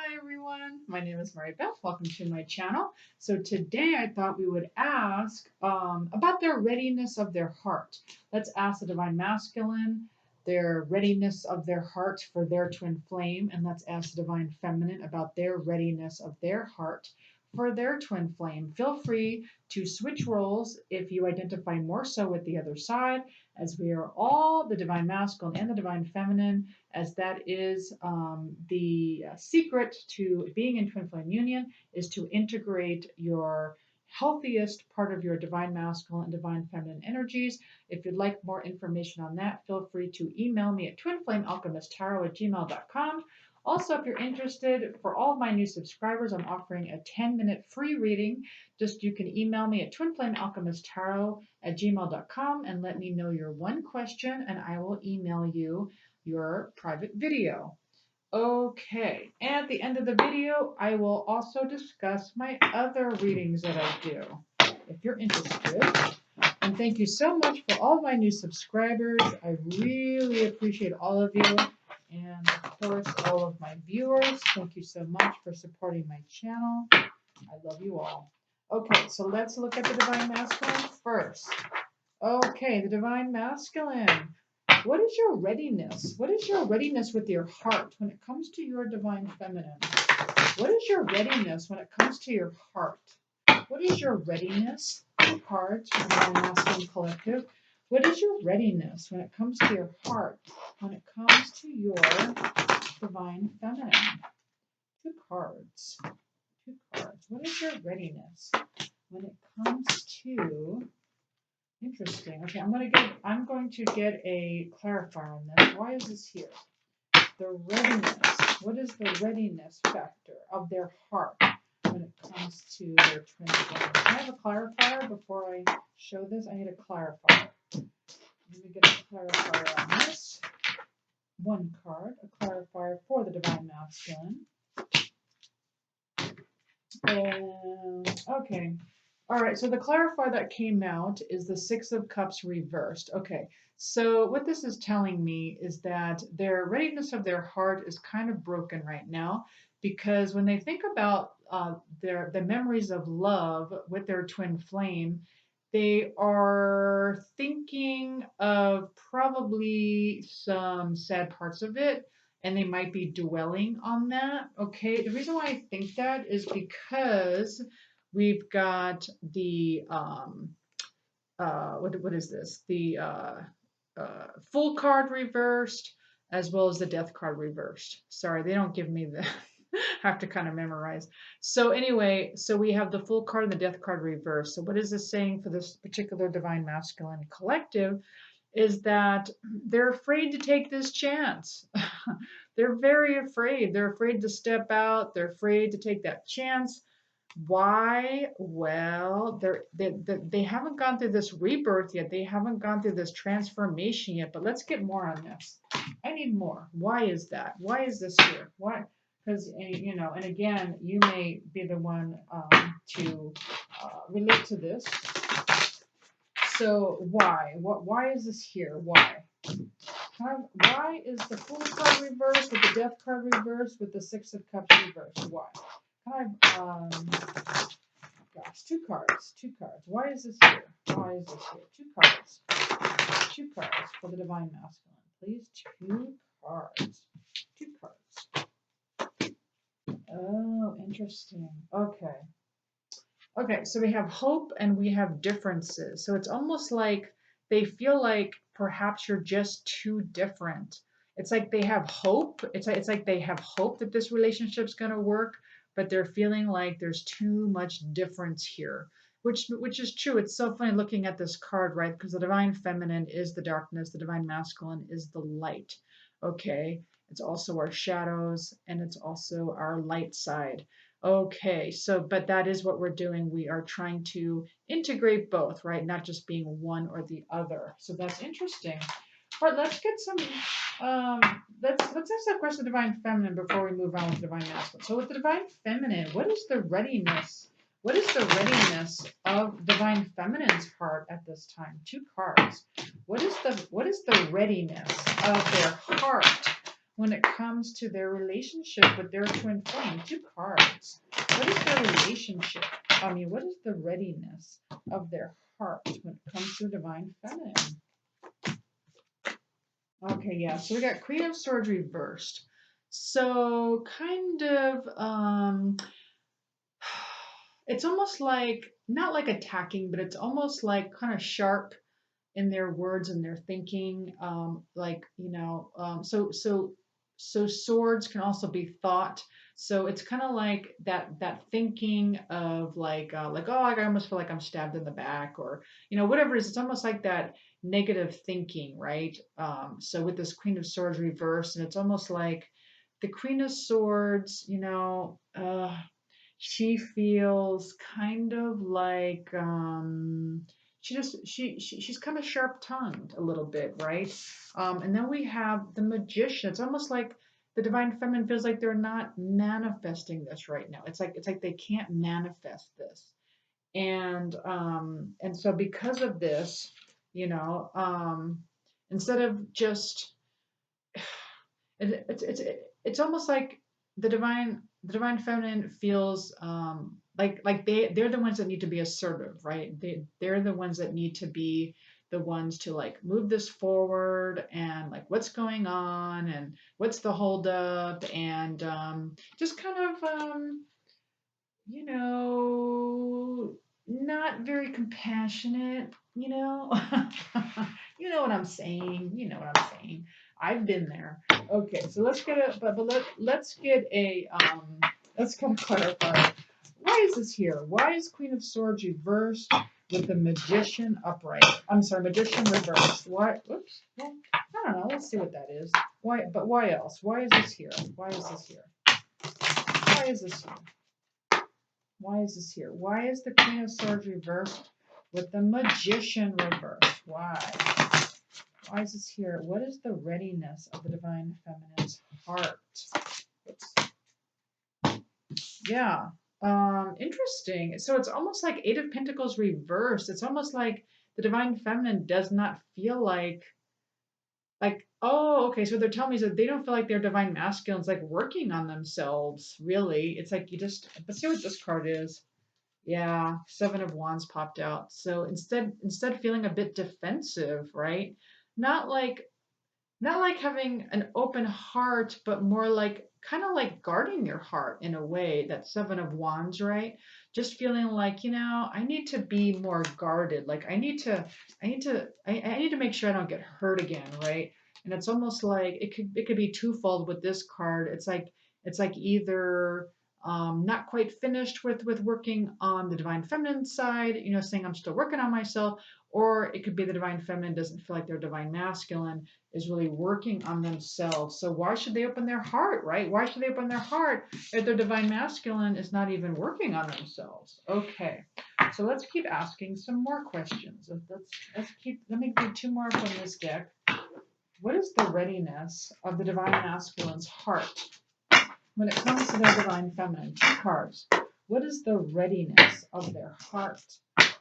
Hi everyone, my name is Mary Beth. Welcome to my channel. So today I thought we would ask about their readiness of their heart. Let's ask the Divine Masculine their readiness of their heart for their twin flame, and let's ask the Divine Feminine about their readiness of their heart for their twin flame. Feel free to switch roles if you identify more so with the other side, as we are all the Divine Masculine and the Divine Feminine, as that is the secret to being in twin flame union is to integrate your healthiest part of your divine masculine and divine feminine energies. If you'd like more information on that, feel free to email me at twinflamealchemisttarot@gmail.com. Also, if you're interested, for all of my new subscribers, I'm offering a 10-minute free reading. Just you can email me at twinflamealchemisttarot@gmail.com and let me know your one question, and I will email you your private video. Okay, and at the end of the video, I will also discuss my other readings that I do, if you're interested. And thank you so much for all my new subscribers. I really appreciate all of you. And of course, all of my viewers. Thank you so much for supporting my channel. I love you all. Okay, so let's look at the Divine Masculine first. Okay, the Divine Masculine. What is your readiness? What is your readiness with your heart when it comes to your Divine Feminine? What is your readiness when it comes to your heart? What is your readiness? Two cards from the Divine Masculine Collective. What is your readiness when it comes to your heart? When it comes to your Divine Feminine? Two cards. Two cards. What is your readiness when it comes to... Interesting. Okay, I'm going to get a clarifier on this. Why is this here? The readiness. What is the readiness factor of their heart when it comes to their twin flame? Can I have a clarifier before I show this? I need a clarifier. Let me get a clarifier on this. One card, a clarifier for the Divine Masculine. And okay. All right, so the clarifier that came out is the Six of Cups reversed. Okay, so what this is telling me is that their readiness of their heart is kind of broken right now, because when they think about the memories of love with their twin flame, they are thinking of probably some sad parts of it, and they might be dwelling on that. Okay, the reason why I think that is because we've got the what is this? The Full card reversed, as well as the Death card reversed. Sorry, they don't give me the have to kind of memorize. So anyway, so we have the Full card and the Death card reversed. So what is this saying for this particular Divine Masculine Collective? Is that they're afraid to take this chance. They're very afraid. They're afraid to step out. They're afraid to take that chance. Why? Well, they haven't gone through this rebirth yet. They haven't gone through this transformation yet. But let's get more on this. I need more. Why is that? Why is this here? Why? Because, you know, and again, you may be the one to relate to this. So why? Why is this here? Why? Why is the Fool card reversed with the Death card reversed with the Six of Cups reversed? Why? Gosh, two cards. Why is this here? Why is this here? Two cards. Two cards for the Divine Masculine, please. Two cards. Two cards. Oh, interesting. Okay. Okay, so we have hope and we have differences. So it's almost like they feel like perhaps you're just too different. It's like they have hope. It's like they have hope that this relationship's going to work, but they're feeling like there's too much difference here, which is true. It's so funny looking at this card, right? Because the Divine Feminine is the darkness, the Divine Masculine is the light. Okay, it's also our shadows and it's also our light side. Okay, so, but that is what we're doing. We are trying to integrate both, right? Not just being one or the other. So that's interesting. All right, let's get some, let's ask that question of Divine Feminine before we move on with Divine Masculine. So with the Divine Feminine, what is the readiness? What is the readiness of Divine Feminine's heart at this time? Two cards. What is the readiness of their heart when it comes to their relationship with their twin flame? 2 cards. What is their relationship? What is the readiness of their heart when it comes to the divine feminine? Okay, yeah. So we got Queen of Swords reversed. So kind of, it's almost like, not like attacking, but it's almost like kind of sharp in their words and their thinking. So swords can also be thought. So it's kind of like that thinking of like, oh, I almost feel like I'm stabbed in the back, or whatever it is. It's almost like that negative thinking, right? So with this Queen of Swords reversed, and it's almost like the Queen of Swords, she feels kind of like she's kind of sharp tongued a little bit, right? And then we have the Magician. It's almost like the divine feminine feels like they're not manifesting this right now. It's like they can't manifest this, and so because of this, instead of just it's almost like the divine feminine feels like they're the ones that need to be assertive, right? They're the ones that need to be the ones to like move this forward, and like what's going on and what's the holdup, and just kind of you know not very compassionate. You know what I'm saying. You know what I'm saying. I've been there. Okay, so let's get a let's get a let's kind of clarify. Why is this here? Why is Queen of Swords reversed with the Magician upright? I'm sorry, Magician reversed. Why? Oops. Well, I don't know. Let's see what that is. Why? But why else? Why is this here? Why is this here? Why is this here? Why is this here? Why is the Queen of Swords reversed with the Magician reversed? Why? Why is this here? What is the readiness of the divine feminine's heart? Yeah. Interesting. So it's almost like Eight of Pentacles reversed. It's almost like the divine feminine does not feel like, oh, okay. So they're telling me that they don't feel like their divine masculine's like working on themselves, really. It's like let's see what this card is. Yeah, Seven of Wands popped out. So instead feeling a bit defensive, right? Not like not like having an open heart, but more like kind of like guarding your heart in a way. That Seven of Wands, right? Just feeling like, I need to be more guarded. Like I need to make sure I don't get hurt again, right? And it's almost like it could be twofold with this card. It's like either not quite finished with working on the divine feminine side, saying I'm still working on myself, or it could be the divine feminine doesn't feel like their divine masculine is really working on themselves. So why should they open their heart, right? Why should they open their heart if their divine masculine is not even working on themselves? Okay, so let's keep asking some more questions. Let me do 2 more from this deck. What is the readiness of the divine masculine's heart when it comes to their divine feminine? 2 cards. What is the readiness of their heart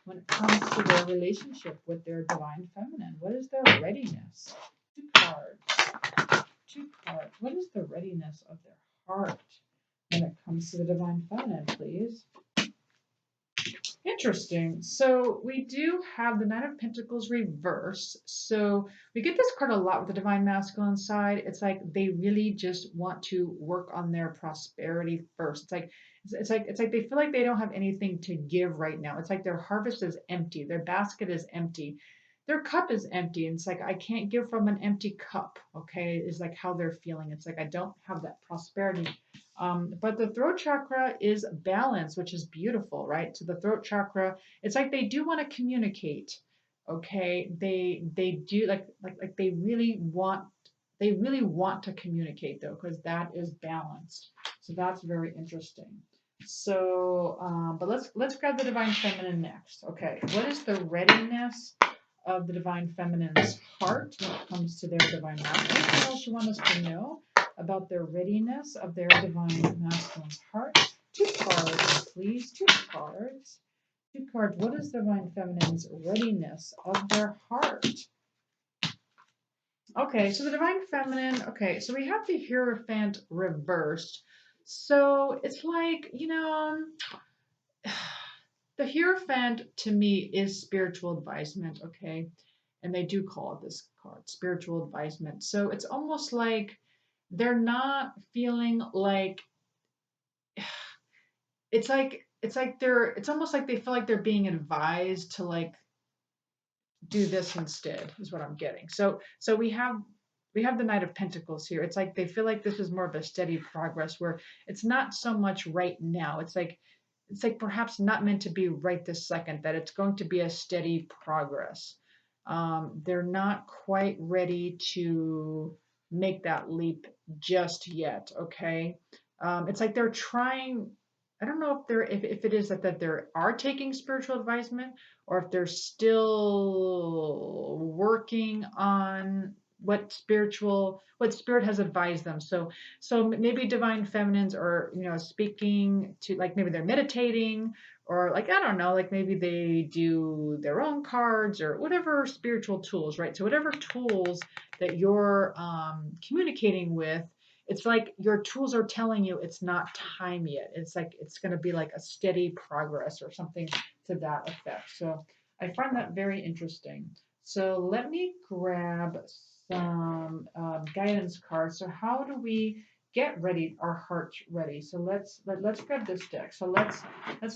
when it comes to their relationship with their divine feminine? What is their readiness? 2 cards. 2 cards. What is the readiness of their heart when it comes to the divine feminine, please? Interesting. So we do have the Nine of Pentacles reverse. So we get this card a lot with the divine masculine side. It's like they really just want to work on their prosperity first. It's like they feel like they don't have anything to give right now. It's like their harvest is empty. Their basket is empty. Their cup is empty. And it's like I can't give from an empty cup. Okay, is like how they're feeling. It's like I don't have that prosperity. But the throat chakra is balance, which is beautiful, right? So the throat chakra, it's like they do want to communicate. Okay, they do like they really want to communicate though, because that is balanced. So that's very interesting. So, but let's grab the divine feminine next. Okay, what is the readiness of the divine feminine's heart when it comes to their divine masculine? What else you want us to know about their readiness of their divine masculine's heart? 2 cards, please. 2 cards. 2 cards. What is the divine feminine's readiness of their heart? Okay, so the divine feminine. Okay, so we have the Hierophant reversed. So it's like, the Hierophant to me is spiritual advisement, okay? And they do call it this card, spiritual advisement. So it's almost like they're not feeling like it's almost like they feel like they're being advised to like do this instead is what I'm getting. So we have the Knight of Pentacles here. It's like they feel like this is more of a steady progress where it's not so much right now. It's like perhaps not meant to be right this second, that it's going to be a steady progress. They're not quite ready to make that leap just yet, okay? It's like they're trying. I don't know if it is that they are taking spiritual advisement, or if they're still working on what spirit has advised them. So maybe divine feminines are, speaking to, like, maybe they're meditating, or like, I don't know, like maybe they do their own cards or whatever spiritual tools, right? So whatever tools that you're communicating with, it's like your tools are telling you it's not time yet. It's like it's going to be like a steady progress or something to that effect. So I find that very interesting. So let me grab some guidance cards. So how do we get ready, our hearts ready? So let's grab this deck. So let's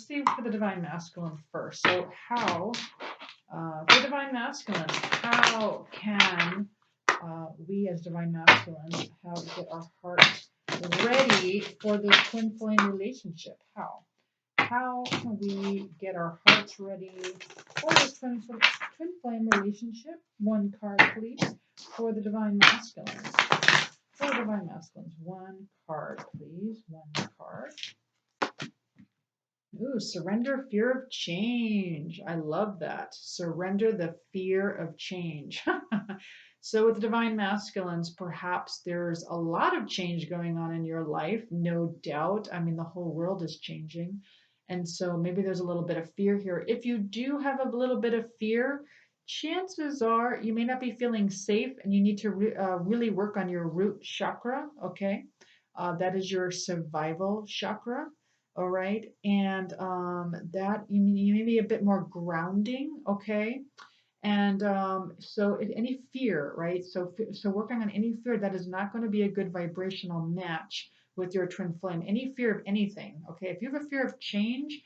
see for the divine masculine first. So how for divine masculine, how can we as divine masculines, how to get our hearts ready for this twin flame relationship? How can we get our hearts ready for this twin flame relationship? One card, please, for the divine masculines. For the divine masculines, one card, please. One card. Ooh, surrender fear of change. I love that. Surrender the fear of change. So with the divine masculines, perhaps there's a lot of change going on in your life, no doubt. I mean, the whole world is changing. And so maybe there's a little bit of fear here. If you do have a little bit of fear, chances are you may not be feeling safe, and you need to really work on your root chakra, okay? That is your survival chakra. All right. And that you may be a bit more grounding. Okay. And so any fear, right? So working on any fear that is not going to be a good vibrational match with your twin flame. Any fear of anything, okay? If you have a fear of change,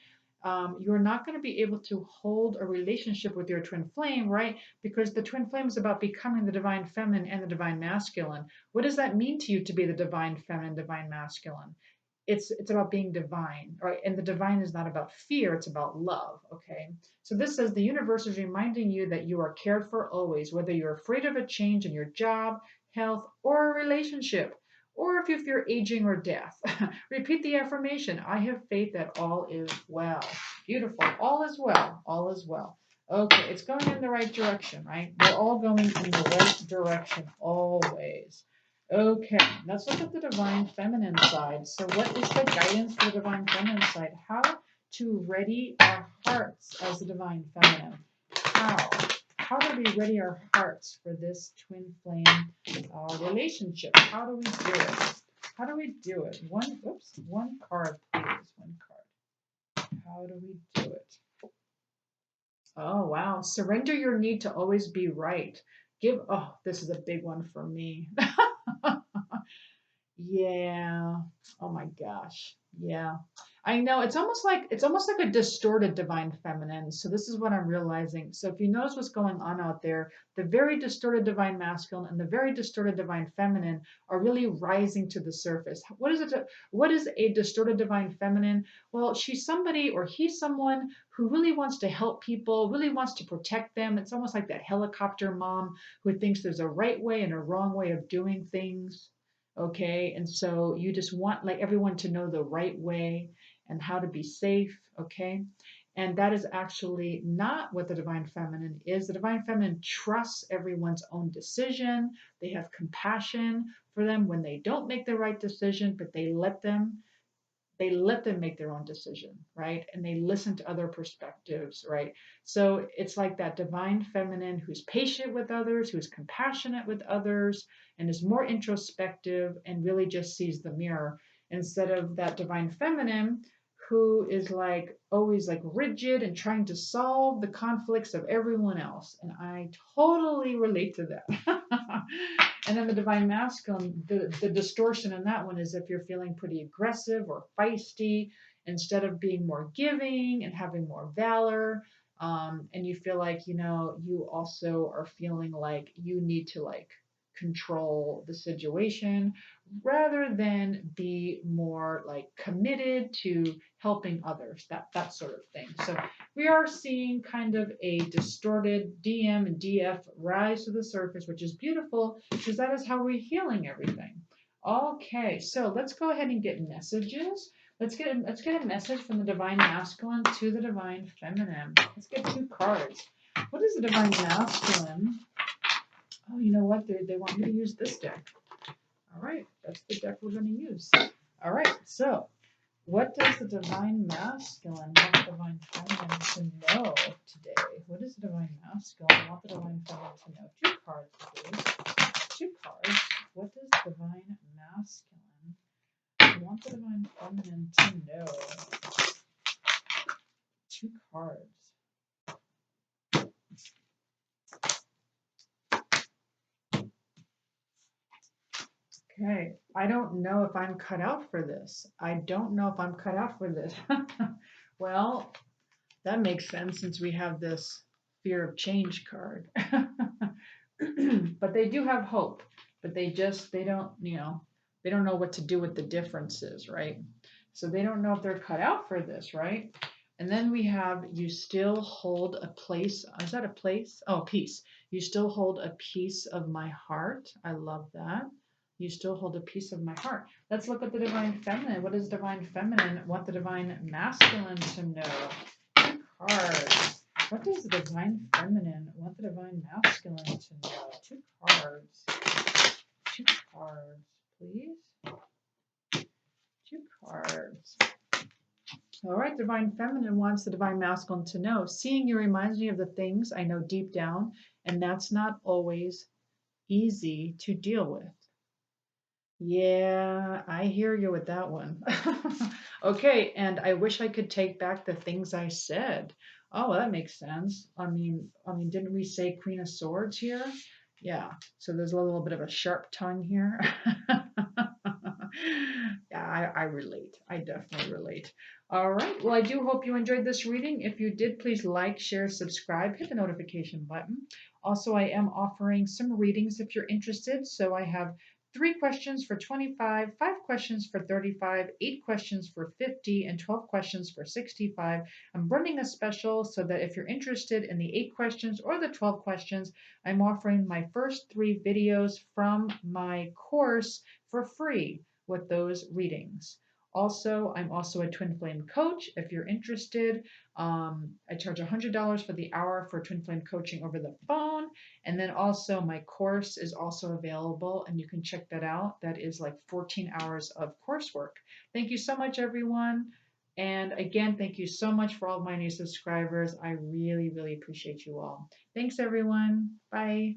you're not going to be able to hold a relationship with your twin flame, right? Because the twin flame is about becoming the divine feminine and the divine masculine. What does that mean to you to be the divine feminine, divine masculine? It's about being divine, right? And the divine is not about fear, it's about love, okay? So this says the universe is reminding you that you are cared for always, whether you're afraid of a change in your job, health, or a relationship, or if you fear aging or death. Repeat the affirmation: I have faith that all is well. Beautiful. All is well. All is well. Okay, it's going in the right direction, right? We're all going in the right direction always. Okay, let's look at the divine feminine side. So what is the guidance for the divine feminine side? How to ready our hearts as the divine feminine. How? How do we ready our hearts for this twin flame relationship? How do we do it? How do we do it? One card, please. One card. How do we do it? Oh, wow. Surrender your need to always be right. This is a big one for me. Yeah. Oh my gosh. Yeah. I know it's almost like a distorted divine feminine. So this is what I'm realizing. So if you notice what's going on out there, the very distorted divine masculine and the very distorted divine feminine are really rising to the surface. What is a distorted divine feminine? Well, she's somebody, or he's someone who really wants to help people, really wants to protect them. It's almost like that helicopter mom who thinks there's a right way and a wrong way of doing things. Okay, and so you just want like everyone to know the right way and how to be safe. Okay, and that is actually not what the divine feminine is. The divine feminine trusts everyone's own decision. They have compassion for them when they don't make the right decision, but they let them they let them make their own decision, right? And they listen to other perspectives, right? So it's like that divine feminine who's patient with others, who's compassionate with others, and is more introspective and really just sees the mirror instead of that divine feminine who is like always like rigid and trying to solve the conflicts of everyone else. And I totally relate to that. And then the divine masculine, the distortion in that one is if you're feeling pretty aggressive or feisty, instead of being more giving and having more valor, and you feel like, you also are feeling like you need to like control the situation rather than be more like committed to helping others, that sort of thing. So we are seeing kind of a distorted DM and DF rise to the surface, which is beautiful because that is how we're healing everything. Okay, so let's go ahead and get messages. Let's get a message from the divine masculine to the divine feminine. Let's get 2 cards. What is the divine masculine? Oh, you know what? They want me to use this deck. All right, that's the deck we're going to use. All right, so what does the divine masculine want the divine feminine to know today? What does the divine masculine want the divine feminine to know? 2 cards, please. 2 cards. What does the divine masculine want the divine feminine to know? 2 cards. Okay, I don't know if I'm cut out for this. I don't know if I'm cut out for this. Well, that makes sense since we have this fear of change card. But they do have hope, but they don't, they don't know what to do with the differences, right? So they don't know if they're cut out for this, right? And then we have you still hold a place. Is that a place? Oh, peace. You still hold a piece of my heart. I love that. You still hold a piece of my heart. Let's look at the divine feminine. What does divine feminine want the divine masculine to know? 2 cards. What does the divine feminine want the divine masculine to know? 2 cards. 2 cards, please. 2 cards. All right, divine feminine wants the divine masculine to know. Seeing you reminds me of the things I know deep down, and that's not always easy to deal with. Yeah, I hear you with that one. Okay, and I wish I could take back the things I said. Oh, well, that makes sense. I mean, didn't we say Queen of Swords here? Yeah, so there's a little bit of a sharp tongue here. Yeah, I relate. I definitely relate. All right. Well, I do hope you enjoyed this reading. If you did, please like, share, subscribe, hit the notification button. Also, I am offering some readings if you're interested. So I have 3 questions for 25, 5 questions for 35, 8 questions for 50, and 12 questions for 65. I'm running a special so that if you're interested in the 8 questions or the 12 questions, I'm offering my first 3 videos from my course for free with those readings. Also, I'm also a twin flame coach. If you're interested, I charge $100 for the hour for twin flame coaching over the phone. And then also my course is also available and you can check that out. That is like 14 hours of coursework. Thank you so much, everyone. And again, thank you so much for all of my new subscribers. I really, really appreciate you all. Thanks, everyone. Bye.